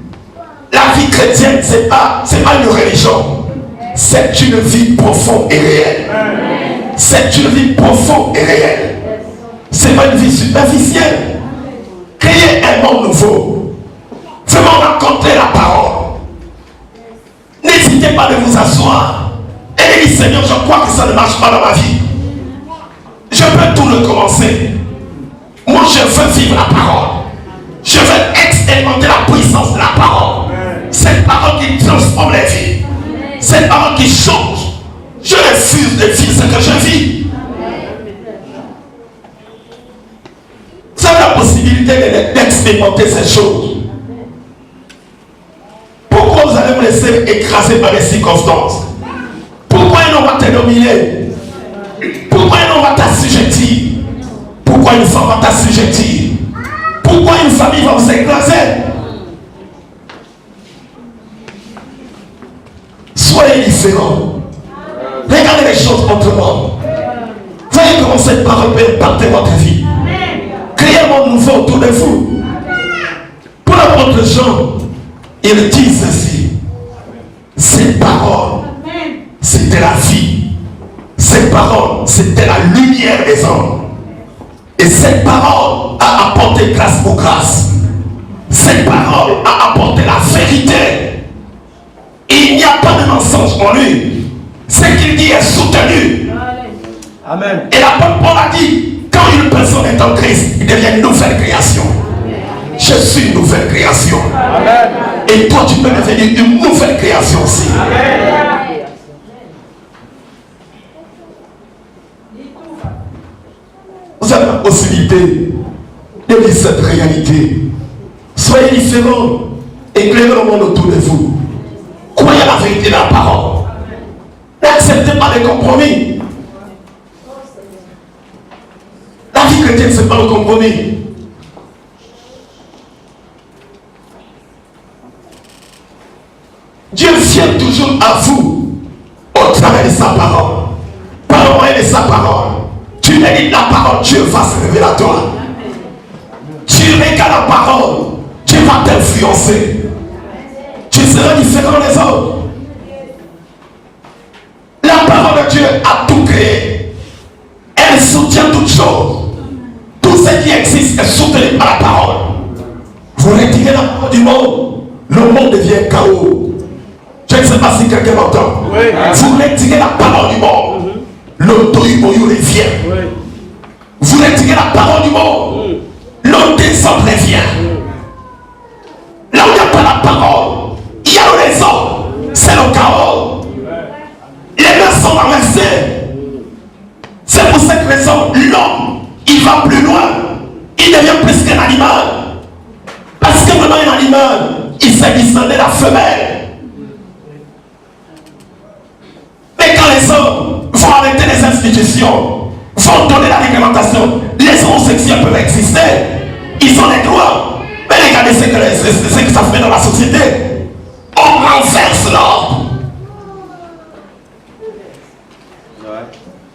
La vie chrétienne, c'est pas une religion. C'est une vie profonde et réelle. C'est une vie profonde et réelle. C'est pas une vie superficielle. Créez un monde nouveau. Vraiment rencontrer la parole. N'hésitez pas de vous asseoir et dites, Seigneur, je crois que ça ne marche pas dans ma vie. Je peux tout recommencer. Moi, je veux vivre la parole. Je veux expérimenter la puissance de la parole. Cette parole qui transforme les vies. Cette parole qui change. Je refuse de vivre ce que je vis. Vous avez la possibilité d'expérimenter ces choses. Pourquoi vous allez me laisser écraser par les circonstances? Pourquoi un homme va te dominer? Pourquoi un homme va t'assujettir? Pourquoi une femme va t'assujettir? Pourquoi une famille va vous écraser? Soyez différents. Regardez les choses autrement. Voyez comment cette parole peut impacter votre vie. Créez un monde nouveau autour de vous. Pour l'apôtre Jean, il dit ceci. Cette parole, c'était la vie. Cette parole, c'était la lumière des hommes. Et cette parole a apporté grâce pour grâce. Cette parole a apporté la vérité. Il n'y a pas de mensonge en lui. Ce qu'il dit est soutenu. Amen. Et l'apôtre Paul a dit, quand une personne est en Christ, il devient une nouvelle création. Je suis une nouvelle création. Amen. Et toi, tu peux devenir une nouvelle création aussi. Amen. Vous avez la possibilité de vivre cette réalité. Soyez différents. Éclairez le monde autour de vous. Croyez à la vérité de la parole. N'acceptez pas les compromis. La vie chrétienne, ce n'est pas le compromis. Dieu vient toujours à vous au travers de sa parole. Par le moyen de sa parole. Tu médites la parole, Dieu va se révéler à toi. Tu regardes la parole, Dieu va t'influencer. Tu seras différent des autres. La parole de Dieu a tout créé. Elle soutient toutes choses. Tout ce qui existe est soutenu par la parole. Vous retirez la parole du monde, le monde devient chaos. Je ne sais pas si quelqu'un m'entend. Oui. Vous retirez la parole du monde, le tohu-bohu revient. Oui. Vous retirez la parole du monde, le désordre revient. Là où il n'y a pas la parole, il y a le désordre, c'est le chaos. Les mains sont renversées. C'est pour cette raison, l'homme, il va plus loin. Il devient plus qu'un animal. Parce que vraiment un animal, il sait discerner la femelle. Mais quand les hommes vont arrêter les institutions, vont donner la réglementation, les homosexuels peuvent exister. Ils ont les droits. Mais regardez ce que ça fait dans la société. On renverse l'ordre.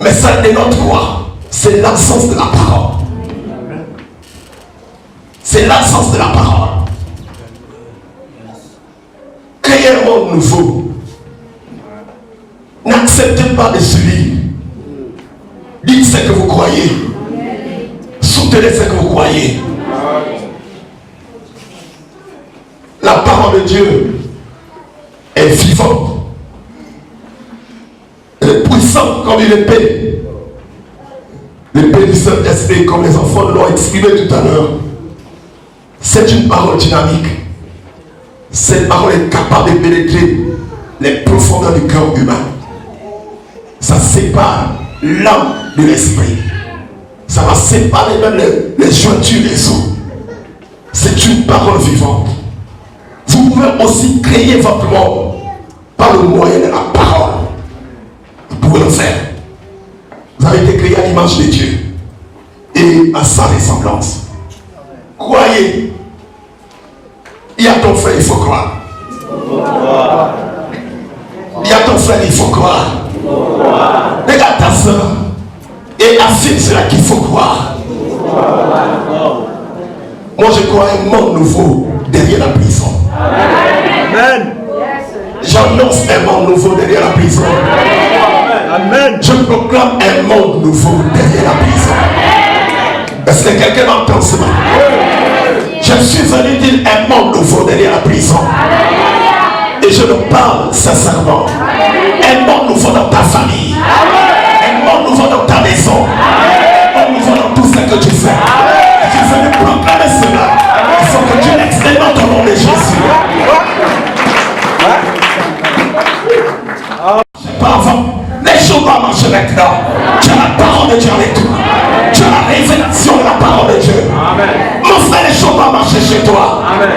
Mais ça dénote quoi? C'est l'absence de la parole. C'est l'absence de la parole. Créer un monde nouveau. N'acceptez pas de subir. Dites ce que vous croyez. Soutenez ce que vous croyez. La parole de Dieu est vivante. Elle est puissante comme une épée. L'épée du Saint-Esprit, comme les enfants l'ont exprimé tout à l'heure. C'est une parole dynamique. Cette parole est capable de pénétrer les profondeurs du cœur humain. Ça sépare l'âme de l'esprit. Ça va séparer même les jointures des os. C'est une parole vivante. Vous pouvez aussi créer votre monde par le moyen de la parole. Vous pouvez le faire. Vous avez été créé à l'image de Dieu et à sa ressemblance. Croyez. Il y a ton frère, il faut croire. Il y a ton frère, il faut croire. Regarde ta soeur et affirme cela qu'il faut croire. Moi je crois à un monde nouveau derrière la prison. Amen. J'annonce un monde nouveau derrière la prison. Amen. Je proclame un monde nouveau derrière la prison. Est-ce que quelqu'un m'entend ce matin? Je suis venu dire un monde nouveau derrière la prison. Et je le parle sincèrement. Un monde nouveau dans ta famille. Un monde nouveau dans ta maison. Un monde nouveau dans tout ce que tu fais. Je suis venu proclamer cela. Il faut que tu l'expérimentes au nom de Jésus. Pas avant. Les choses vont marcher maintenant. Tu as la parole de Dieu avec toi. Tu as la révélation de la parole de Dieu. Amen. Mon frère, les choses vont marcher chez toi. Amen.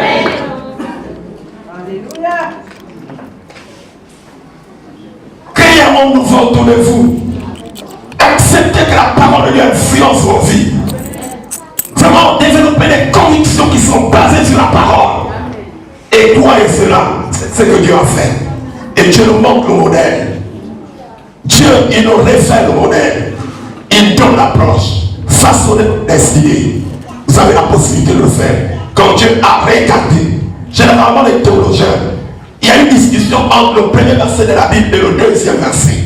Créez un monde nouveau autour de vous. Acceptez que la parole de Dieu influence vos vies. Vraiment, développez des convictions qui sont basées sur la parole. Et croyez cela. C'est ce que Dieu a fait. Et Dieu nous montre le modèle. Dieu, il nous révèle le modèle. Il donne l'approche. Façonner notre destinée. Vous avez la possibilité de le faire. Quand Dieu a regardé, généralement les théologiens, il y a une discussion entre le premier verset de la Bible et le deuxième verset.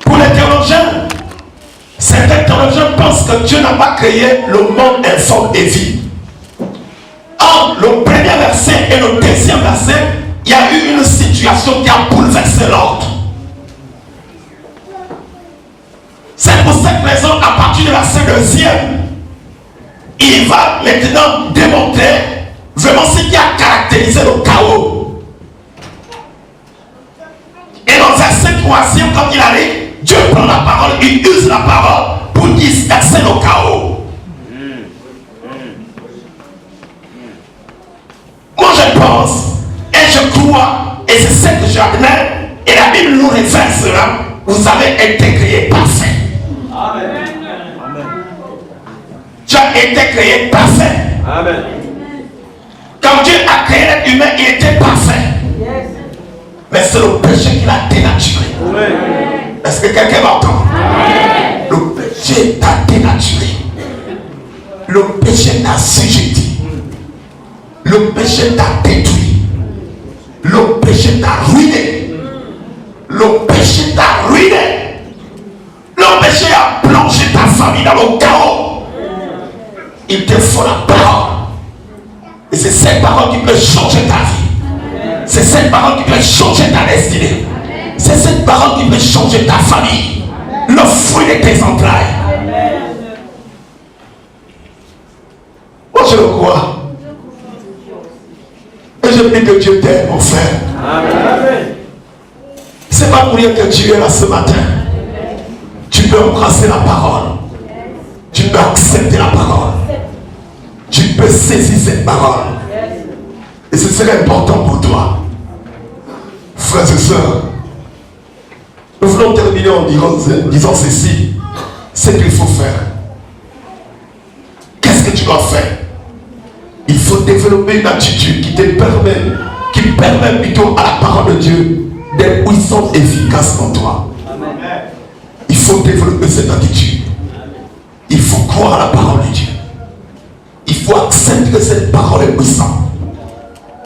Pour les théologiens, certains théologiens pensent que Dieu n'a pas créé le monde informe et vide. Entre le premier verset et le deuxième verset, il y a eu une situation qui a bouleversé l'ordre. C'est pour cette raison, à partir du verset deuxième, il va maintenant démontrer vraiment ce qui a caractérisé le chaos. Et dans le verset troisième, quand il arrive, Dieu prend la parole, il use la parole pour disperser le chaos. Moi je pense et je crois, et c'est ce que j'admets, et la Bible nous révèle cela, vous avez été créé parfait. Amen. Tu as été créé parfait. Amen. Quand Dieu a créé l'être humain, il était parfait. Mais c'est le péché qui l'a dénaturé. Est-ce que quelqu'un m'entend? Le péché t'a dénaturé. Le péché t'a sujetti. Le péché t'a détruit. Le péché t'a ruiné. Le péché t'a ruiné. Le péché a plongé ta famille dans le chaos. Il te faut la parole. Et c'est cette parole qui peut changer ta vie. C'est cette parole qui peut changer ta destinée. C'est cette parole qui peut changer ta famille. Le fruit de tes entrailles. Moi je le crois. Et je prie que Dieu t'aide, mon frère. C'est pas pour rien que tu es là ce matin. Tu peux embrasser la parole. Tu peux accepter la parole. Tu peux saisir cette parole. Et ce serait important pour toi. Frères et sœurs, nous voulons terminer en disant ceci. Ce qu'il faut faire. Qu'est-ce que tu dois faire? Il faut développer une attitude qui permet plutôt à la parole de Dieu d'être puissante et efficace en toi. Il faut développer cette attitude. Il faut croire à la parole de Dieu. Il faut accepter que cette parole est puissante.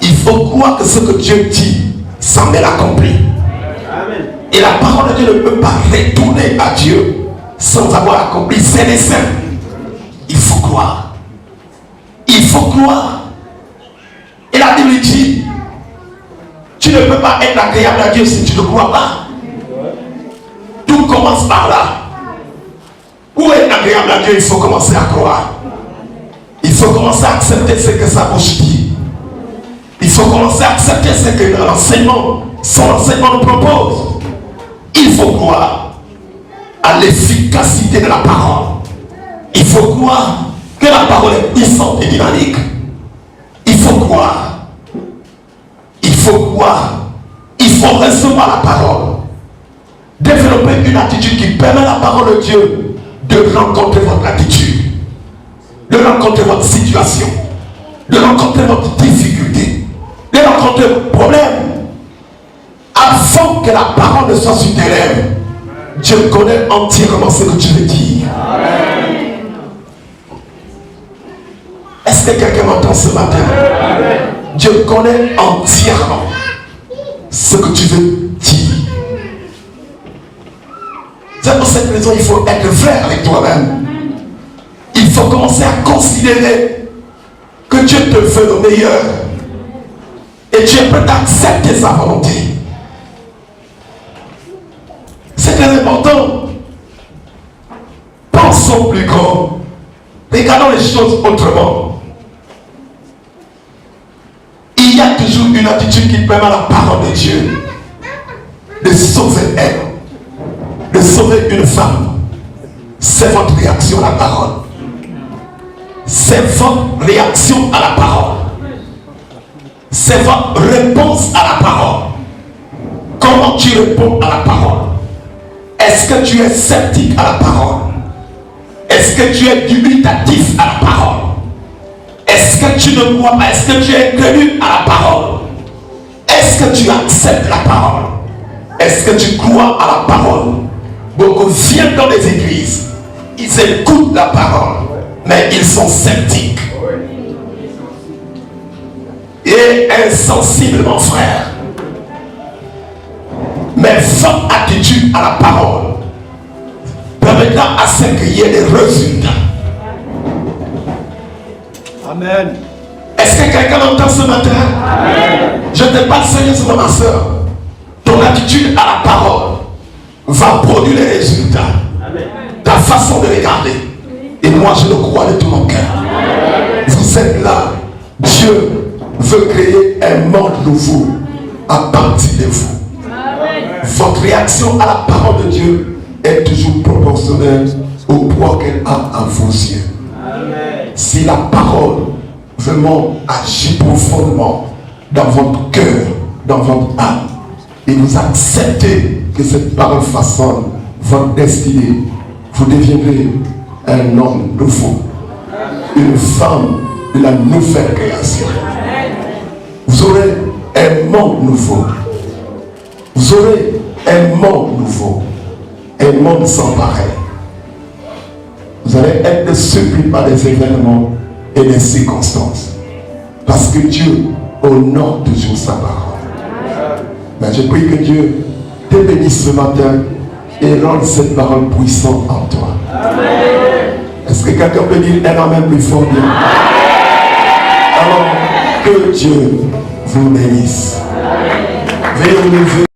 Il faut croire que que ce que Dieu dit, s'en est accompli. Et la parole de Dieu ne peut pas retourner à Dieu sans avoir accompli ses desseins. Il faut croire. Il faut croire. Et la Bible dit, tu ne peux pas être agréable à Dieu si tu ne crois pas. Tout commence par là. Pour être agréable à Dieu, il faut commencer à croire. Il faut commencer à accepter ce que sa bouche dit. Il faut commencer à accepter ce que son enseignement nous propose. Il faut croire à l'efficacité de la parole. Il faut croire que la parole est puissante et dynamique. Il faut croire. Il faut croire. Il faut recevoir la parole. Développer une attitude qui permet à la parole de Dieu de rencontrer votre attitude, de rencontrer votre situation, de rencontrer votre difficulté, de rencontrer votre problème. Avant que la parole ne soit sur tes lèvres, Dieu connaît entièrement ce que tu veux dire. Est-ce que quelqu'un m'entend ce matin? Dieu connaît entièrement ce que tu veux dire. C'est pour cette raison qu'il faut être vrai avec toi-même. Il faut commencer à considérer que Dieu te veut le meilleur. Et Dieu peut accepter sa volonté. C'est très important. Pensons plus grand. Regardons les choses autrement. Il y a toujours une attitude qui permet à la parole de Dieu de sauver elle, de sauver une femme. C'est votre réaction à la parole. C'est votre réaction à la parole. C'est votre réponse à la parole. Comment tu réponds à la parole? Est-ce que tu es sceptique à la parole? Est-ce que tu es dubitatif à la parole? Est-ce que tu ne crois pas? Est-ce que tu es incrédule à la parole? Est-ce que tu acceptes la parole? Est-ce que tu crois à la parole? Beaucoup viennent dans les églises, ils écoutent la parole, mais ils sont sceptiques. Et insensiblement, frère. Mais votre attitude à la parole permettra à ce qu'il y ait des résultats. Amen. Est-ce que quelqu'un entend ce matin? Amen. Je te parle sérieusement, ma soeur. Ton attitude à la parole va produire les résultats. Amen. Ta façon de regarder. Et moi, je le crois de tout mon cœur. Amen. Vous êtes là. Dieu veut créer un monde nouveau à partir de vous. Amen. Votre réaction à la parole de Dieu est toujours proportionnelle au poids qu'elle a à vos yeux. Amen. Si la parole vraiment agit profondément dans votre cœur, dans votre âme, et vous acceptez que cette parole façonne votre destinée, vous deviendrez un homme nouveau, une femme de la nouvelle création. Vous aurez un monde nouveau. Vous aurez un monde nouveau. Un monde sans pareil. Vous allez être surpris par des événements et des circonstances. Parce que Dieu honore toujours sa parole. Mais je prie que Dieu te bénisse ce matin et rende cette parole puissante en toi. Est-ce que quelqu'un peut dire un amen plus fort bien? Alors, que Dieu vous bénisse. Veuillez vous lever.